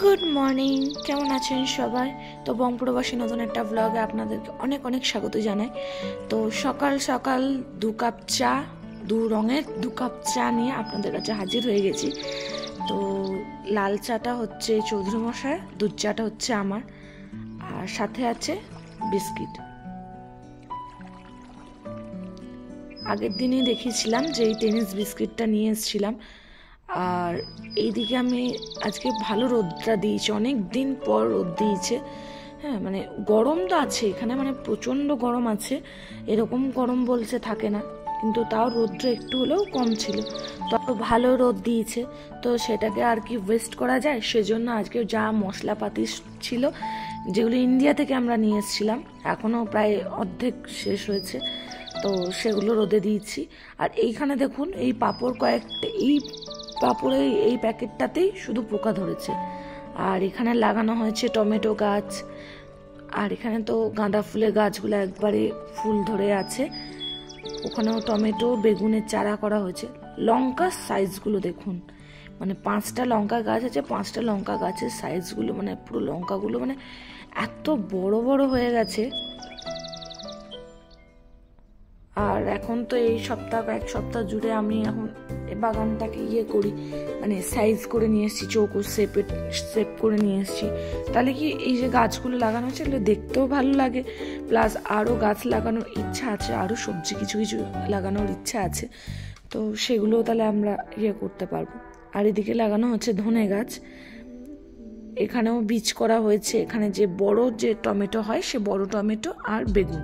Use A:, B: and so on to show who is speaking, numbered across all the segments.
A: Good morning, কেমন আছেন সবাই? তো বংপ্রবাসী নতুন একটা ব্লগে আপনাদেরকে অনেক অনেক স্বাগত জানাই। তো সকাল সকাল দু রঙের দু কাপ চা নিয়ে আপনাদের কাছে হাজির হয়ে গেছি। তো লাল চাটা হচ্ছে চৌধুরী মশাই, দুধ চাটা হচ্ছে আমার, আর সাথে আছে বিস্কিট। আগের দিনই দেখিয়েছিলাম যে এই টেনিস বিস্কিটটা নিয়ে এসেছিলাম। আর এইদিকে আমি আজকে ভালো রোদটা দিয়েছে, অনেক দিন পর রোদ দিয়েছে। হ্যাঁ, মানে গরম তো আছে এখানে, মানে প্রচণ্ড গরম আছে, এরকম গরম বলছে থাকে না, কিন্তু তাও রোদটা একটু হলেও কম ছিল। তো ভালো রোদ দিয়েছে, তো সেটাকে আর কি ওয়েস্ট করা যায়, সেজন্য আজকে যা মশলাপাতি ছিল যেগুলো ইন্ডিয়া থেকে আমরা নিয়ে এসেছিলাম, এখনও প্রায় অর্ধেক শেষ হয়েছে, তো সেগুলো রোদে দিয়েছি। আর এইখানে দেখুন এই পাঁপড় কয়েকটা, এই পাঁপড়ে এই প্যাকেটটাতেই শুধু পোকা ধরেছে। আর এখানে লাগানো হয়েছে টমেটো গাছ, আর এখানে তো গাঁদা ফুলের গাছগুলো একবারে ফুল ধরে আছে। ওখানেও টমেটো বেগুনের চারা করা হয়েছে। লঙ্কার সাইজগুলো দেখুন, মানে 5টা লঙ্কা গাছ আছে, 5টা লঙ্কা গাছের সাইজগুলো, মানে পুরো লঙ্কাগুলো মানে এত বড় বড় হয়ে গেছে। আর এখন তো এই এক সপ্তাহ জুড়ে আমি এখন বাগানটাকে করি, মানে সাইজ করে নিয়ে এসেছি, চৌকো শেপ করে নিয়ে এসেছি। তাহলে কি এই যে গাছগুলো লাগানো হচ্ছে এগুলো দেখতেও ভালো লাগে, প্লাস আরও গাছ লাগানোর ইচ্ছা আছে, আরও সবজি কিছু কিছু লাগানোর ইচ্ছা আছে, তো সেগুলোও তাহলে আমরা করতে পারবো। আর এদিকে লাগানো হচ্ছে ধনে গাছ, এখানেও বীজ করা হয়েছে। এখানে যে বড় যে টমেটো হয় সে বড় টমেটো আর বেগুন।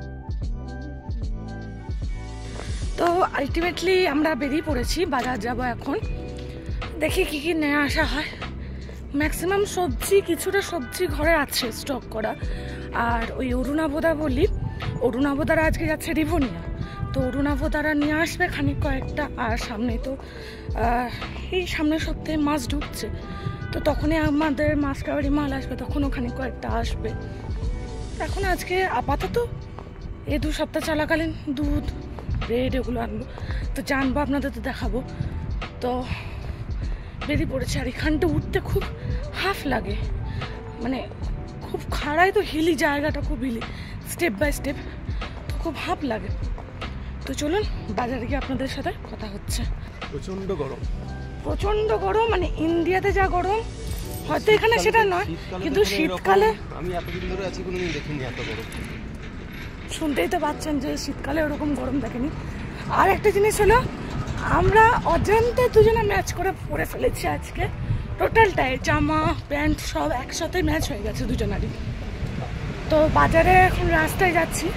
A: তো আলটিমেটলি আমরা বেরিয়ে পড়েছি, বাজার যাব এখন, দেখি কি কি নিয়ে আসা হয়। ম্যাক্সিমাম সবজি, কিছুটা সবজি ঘরে আছে স্টক করা। আর ওই অরুণাবোদা বলি, অরুণাবোদারা আজকে যাচ্ছে রিভোনিয়া, তো অরুণাবোদারা নিয়ে আসবে খানিক কয়েকটা। আর সামনে তো এই সামনের সপ্তাহে মাছ ঢুকছে, তো তখনই আমাদের মাছ কাবারি মাল আসবে, তখন ওখানে কয়েকটা আসবে। এখন আজকে আপাতত এই 2 সপ্তাহ চলাকালীন দুধ, ব্রেড এগুলো আনবো, তো জানবো, আপনাদের তো দেখাবো। তো বেরিয়ে পড়েছে। আর এখানটা উঠতে খুব হাফ লাগে, মানে খুব খাড়াই, তো হিলি জায়গাটা, খুব হিলি, স্টেপ বাই স্টেপ, তো খুব হাফ লাগে। তো চলুন বাজারে গিয়ে আপনাদের সাথে কথা হচ্ছে। প্রচন্ড গরম, মানে ইন্ডিয়াতে যা গরম হয়তো এখানে সেটা নয়, কিন্তু শীতকালে
B: আমি এতদিন ধরে আছি কোনোদিন দেখিনি এত গরম।
A: শুনতেই তো পাচ্ছেন যে শীতকালে ওরকম গরম দেখেনি। আর একটা জিনিস হলো, আমরা অজান্তে দুজনে ম্যাচ করে পরে ফেলেছি আজকে, টোটালটাই জামা প্যান্ট সব একসাথে ম্যাচ হয়ে গেছে দুজনারই। তো বাজারে এখন রাস্তায় যাচ্ছি,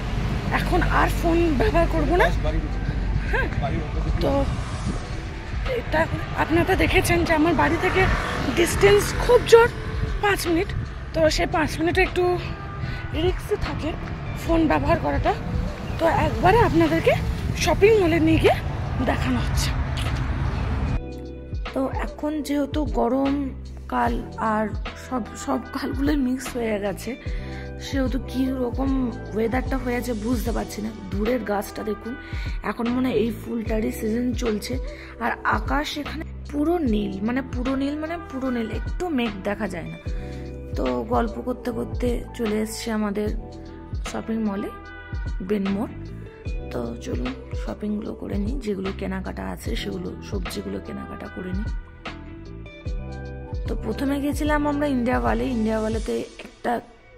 A: এখন আর ফোন ব্যবহার করব না। হ্যাঁ, তো এটা আপনারা দেখেছেন যে আমার বাড়ি থেকে ডিস্টেন্স খুব জোর 5 মিনিট, তো সে 5 মিনিটে একটু রিস্ক থাকে ফোন ব্যবহার করাটা। তো একবারে আপনাদেরকে শপিং মলে নিয়ে গিয়ে দেখানো হচ্ছে। তো এখন যেহেতু গরম কাল আর সব কালগুলোই মিক্স হয়ে গেছে, সেহেতু কি রকম ওয়েদারটা হয়ে আছে বুঝতে পারছি না। দূরের গাছটা দেখুন, এখন মনে হয় এই ফুলটারই সিজন চলছে। আর আকাশ এখানে পুরো নীল, মানে পুরো নীল, একটু মেঘ দেখা যায় না। তো গল্প করতে করতে চলে এসছে আমাদের শপিং মলে, বেনমোর। তো চলুন শপিংগুলো করে নিই, যেগুলো কেনাকাটা আছে সেগুলো, সবজিগুলো কেনাকাটা করে নিই। তো প্রথমে গেছিলাম আমরা ইন্ডিয়াওয়ালেতে একটা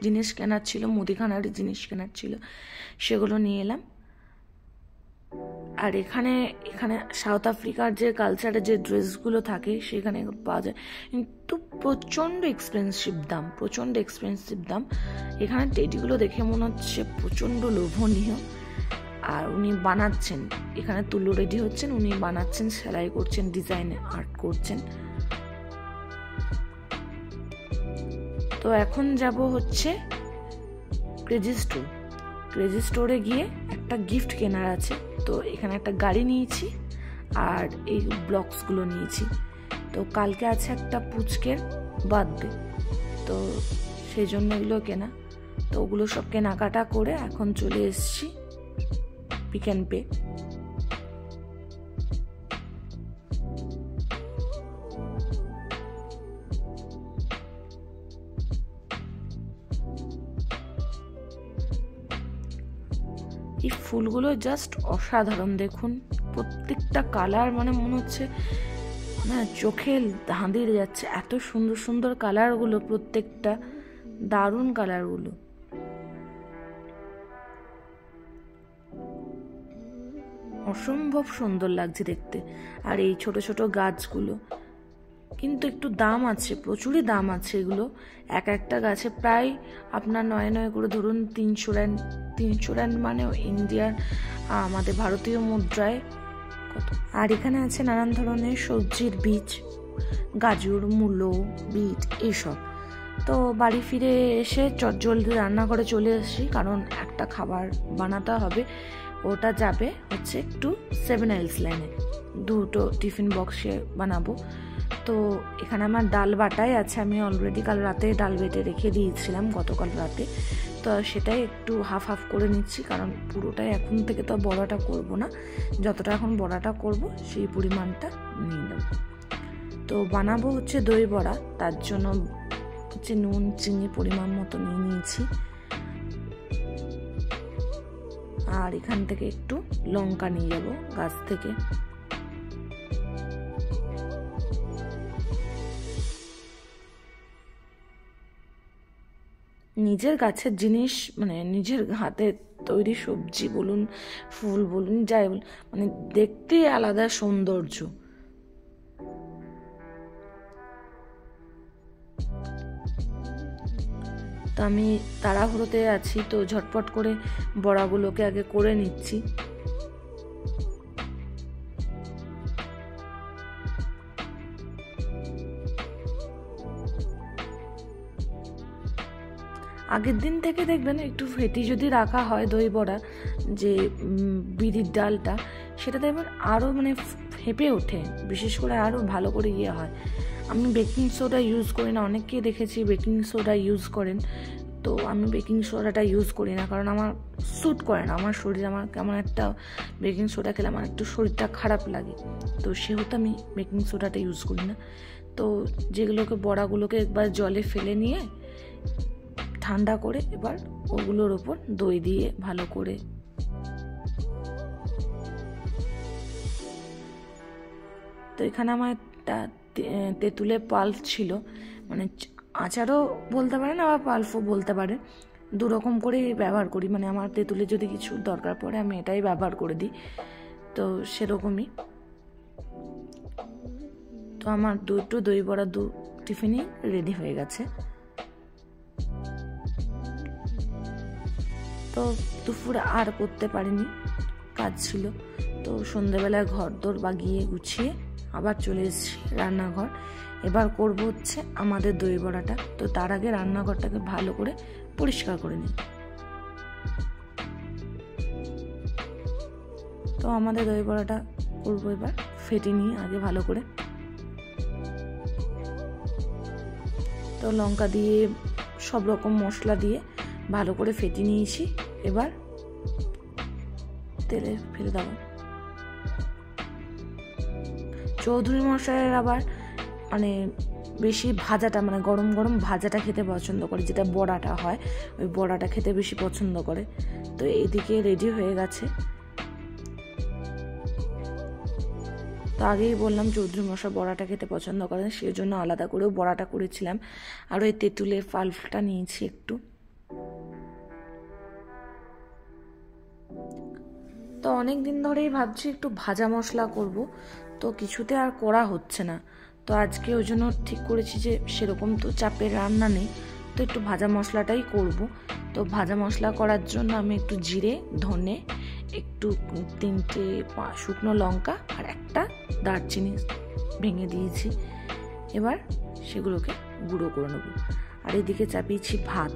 A: জিনিস কেনার ছিল, মুদিখানার জিনিস কেনার ছিল, সেগুলো নিয়ে এলাম। আর এখানে সাউথ আফ্রিকার যে কালচারের যে ড্রেসগুলো থাকে সেখানে পাওয়া যায়, কিন্তু প্রচণ্ড এক্সপেন্সিভ দাম। এখানে টেডিগুলো দেখে মনে হচ্ছে প্রচণ্ড লোভনীয়। আর উনি বানাচ্ছেন, এখানে তুলো রেডি হচ্ছেন, উনি বানাচ্ছেন, সেলাই করছেন, ডিজাইন আর্ট করছেন। তো এখন যাব হচ্ছে ক্রেজি স্টোরে গিয়ে একটা গিফট কেনার আছে। তো এখানে একটা গাড়ি নিয়েছি আর এই ব্লকসগুলো নিয়েছি। তো কালকে আছে একটা পুচকের বার্থডে, তো সেই জন্য এগুলো কেনা। তো ওগুলো সব কেনাকাটা করে এখন চলে এসেছি পিক অ্যান্ড পে। এই ফুলগুলো জাস্ট অসাধারণ, দেখুন প্রত্যেকটা কালার মানে মনে হচ্ছে না চোখে ধাঁধিয়ে যাচ্ছে, এত সুন্দর সুন্দর কালারগুলো, প্রত্যেকটা দারুণ কালারগুলো। অসম্ভব সুন্দর লাগছে দেখতে। আর এই ছোট ছোট গাছগুলো কিন্তু একটু দাম আছে, প্রচুরই দাম আছে এগুলো। এক একটা গাছে প্রায় আপনার 9 করে ধরুন 300 রান মানে ইন্ডিয়ার আমাদের ভারতীয় মুদ্রায় কত। আর এখানে আছে নানান ধরনের সবজির বীজ, গাজর, মূলো, বিট এইসব। তো বাড়ি ফিরে এসে চটজলদি রান্না করে চলে এসেছি, কারণ একটা খাবার বানাতে হবে। ওটা যাবে হচ্ছে একটু 7 Hills লাইনে, 2টো টিফিন বক্সে বানাবো। তো এখানে আমার ডাল বাটাই আছে, আমি অলরেডি কাল রাতে ডাল বেটে রেখে দিয়েছিলাম গতকাল রাতে। তো সেটাই একটু হাফ হাফ করে নিচ্ছি, কারণ পুরোটাই এখন থেকে তো বড়াটা করব না, যতটা এখন বড়াটা করব সেই পরিমাণটা নিয়ে নেব। তো বানাবো হচ্ছে দই বড়া, তার জন্য হচ্ছে নুন চিনি পরিমাণ মতো নিয়ে নিয়েছি। আর এখান থেকে একটু লঙ্কা নিয়ে যাব গাছ থেকে। নিজের গাছের জিনিস মানে নিজের হাতের তৈরি সবজি বলুন, ফুল বলুন, যাই বলুন, মানে দেখতেই আলাদা সৌন্দর্য। তো আমি তাড়াহুড়োতে আছি, তো ঝটপট করে বড়াগুলোকে আগে করে নিচ্ছি। আগের দিন থেকে দেখবেন একটু ফেটি যদি রাখা হয় দই বড়া, যে বিরির ডালটা, সেটা দেখবেন আরও মানে ফেঁপে ওঠে, বিশেষ করে আরও ভালো করে ইয়ে হয়। আমি বেকিং সোডা ইউজ করি না, অনেককেই দেখেছি বেকিং সোডা ইউজ করেন, তো আমি বেকিং সোডাটা ইউজ করি না, কারণ আমার স্যুট করে না আমার শরীর। আমার কেমন একটা বেকিং সোডা খেলে আমার একটু শরীরটা খারাপ লাগে, তো সেহেতু আমি বেকিং সোডাটা ইউজ করি না। তো যেগুলোকে বড়াগুলোকে একবার জলে ফেলে নিয়ে ঠান্ডা করে এবার ওগুলোর ওপর দই দিয়ে ভালো করে তো এখানে আমার একটা তেঁতুলের পাল্প ছিল, মানে আচারও বলতে পারেন আবার পাল্পও বলতে পারেন, দুরকম করেই ব্যবহার করি। মানে আমার তেঁতুলের যদি কিছু দরকার পড়ে আমি এটাই ব্যবহার করে দিই, তো সেরকমই। তো আমার 2টো দই বড়া 2 টিফিনই রেডি হয়ে গেছে। তো দুপুর আর করতে পারিনি, কাজ ছিল। তো সন্ধ্যেবেলায় ঘর দোর বাগিয়ে গুছিয়ে আবার চলে এসেছি রান্নাঘর। এবার করব হচ্ছে আমাদের দই বড়াটা। তো তার আগে রান্নাঘরটাকে ভালো করে পরিষ্কার করে নিই। তো আমাদের দই বড়াটা করবো এবার ফেটে নিয়ে আগে ভালো করে। তো লঙ্কা দিয়ে সব রকম মশলা দিয়ে ভালো করে ফেটে নিয়েছি, এবার তেলে ফেলে দেবো। চৌধুরী মশাইয়ের আবার মানে বেশি ভাজাটা মানে গরম গরম ভাজাটা খেতে পছন্দ করে, যেটা বড়াটা হয় ওই বড়াটা খেতে বেশি পছন্দ করে। তো এইদিকে রেডি হয়ে গেছে। তো আগেই বললাম চৌধুরী মশাই বড়াটা খেতে পছন্দ করেন, সেই জন্য আলাদা করেও বড়াটা করেছিলাম। আর ওই তেঁতুলের পাল্পটা নিয়েছি একটু। তো অনেক দিন ধরেই ভাবছি একটু ভাজা মশলা করব, তো কিছুতে আর করা হচ্ছে না। তো আজকে ওই জন্য ঠিক করেছি যে সেরকম তো চাপের রান্না নেই, তো একটু ভাজা মশলাটাই করব। তো ভাজা মশলা করার জন্য আমি একটু জিরে, ধনে, একটু 3টে শুকনো লঙ্কা আর একটা দারচিনি ভেঙে দিয়েছি। এবার সেগুলোকে গুঁড়ো করে নেব। আর এদিকে চাপিয়েছি ভাত।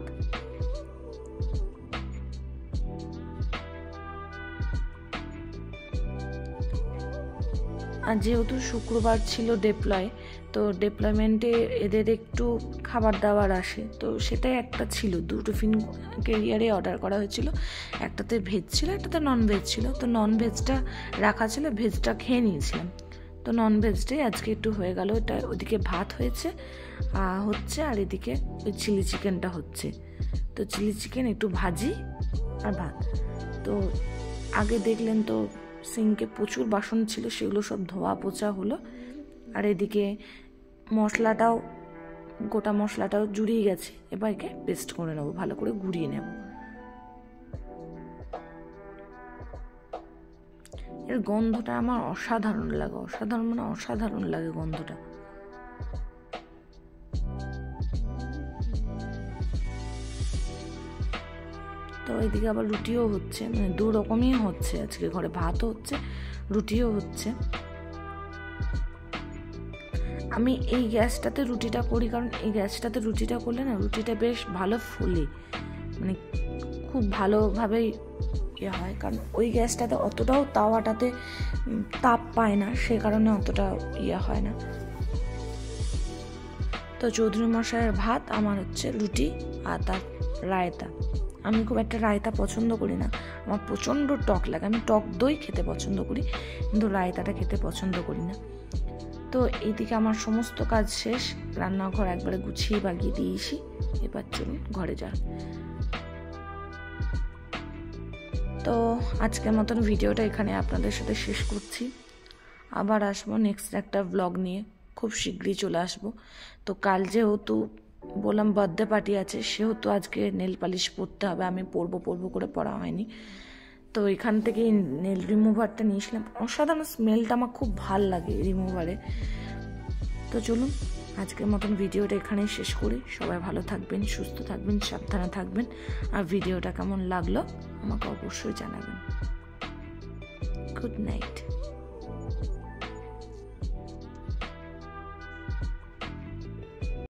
A: আর যেহেতু শুক্রবার ছিল ডিপ্লয়, তো ডিপ্লয়মেন্টে এদের একটু খাবার দাবার আসে, তো সেটাই একটা ছিল। 2 টিফিন ক্যারিয়ারে অর্ডার করা হয়েছিল, একটাতে ভেজ ছিল একটাতে নন ভেজ ছিল। তো নন ভেজটা রাখা ছিল, ভেজটা খেয়ে নিয়েছিলাম। তো নন ভেজটাই আজকে একটু হয়ে গেল। এটা ওদিকে ভাত হয়েছে আর এদিকে ওই চিলি চিকেনটা হচ্ছে। তো চিলি চিকেন একটু ভাজি আর ভাত। তো আগে দেখলেন তো সিঙ্কে প্রচুর বাসন ছিল, সেগুলো সব ধোয়া পোছা হলো। আর এদিকে মশলাটাও, গোটা মশলাটাও জুড়িয়ে গেছে। এবার একে পেস্ট করে নেবো, ভালো করে গুঁড়িয়ে নেব। এর গন্ধটা আমার অসাধারণ লাগে, অসাধারণ মানে অসাধারণ লাগে গন্ধটা। তো এইদিকে আবার রুটিও হচ্ছে, মানে দু রকমই হচ্ছে আজকে ঘরে, ভাতও হচ্ছে রুটিও হচ্ছে। আমি এই গ্যাসটাতে রুটিটা করি, কারণ এই গ্যাসটাতে রুটিটা করলে না রুটিটা বেশ ভালো ফোলে, মানে খুব ভালোভাবেই ইয়ে হয়। কারণ ওই গ্যাসটাতে অতটাও তাওয়াটাতে তাপ পায় না, সে কারণে অতটা ইয়ে হয় না। তো চৌধুরী মশাইয়ের ভাত, আমার হচ্ছে রুটি আর তার রায়তা। আমি খুব একটা রায়তা পছন্দ করি না, আমার প্রচণ্ড টক লাগে। আমি টক দই খেতে পছন্দ করি, কিন্তু রায়তাটা খেতে পছন্দ করি না। তো এইদিকে আমার সমস্ত কাজ শেষ, রান্নাঘর একবারে গুছিয়ে বাগিয়ে দিয়েছি। এবার চলুন ঘরে যান। তো আজকের মতন ভিডিওটা এখানে আপনাদের সাথে শেষ করছি। আবার আসবো নেক্সট একটা ব্লগ নিয়ে, খুব শীঘ্রই চলে আসবো। তো কাল যেহেতু বললাম বার্থডে পার্টি আছে, সেহেতু আজকে নেল পালিশ পরতে হবে। আমি পরবো করে পরা হয়নি। তো এখান থেকে নেল রিমুভারটা নিয়েছিলাম, অসাধারণ স্মেলটা আমার খুব ভাল লাগে রিমুভারে। তো চলুন আজকের মতন ভিডিওটা এখানেই শেষ করি। সবাই ভালো থাকবেন, সুস্থ থাকবেন, সাবধানে থাকবেন। আর ভিডিওটা কেমন লাগলো আমাকে অবশ্যই জানাবেন। Good night.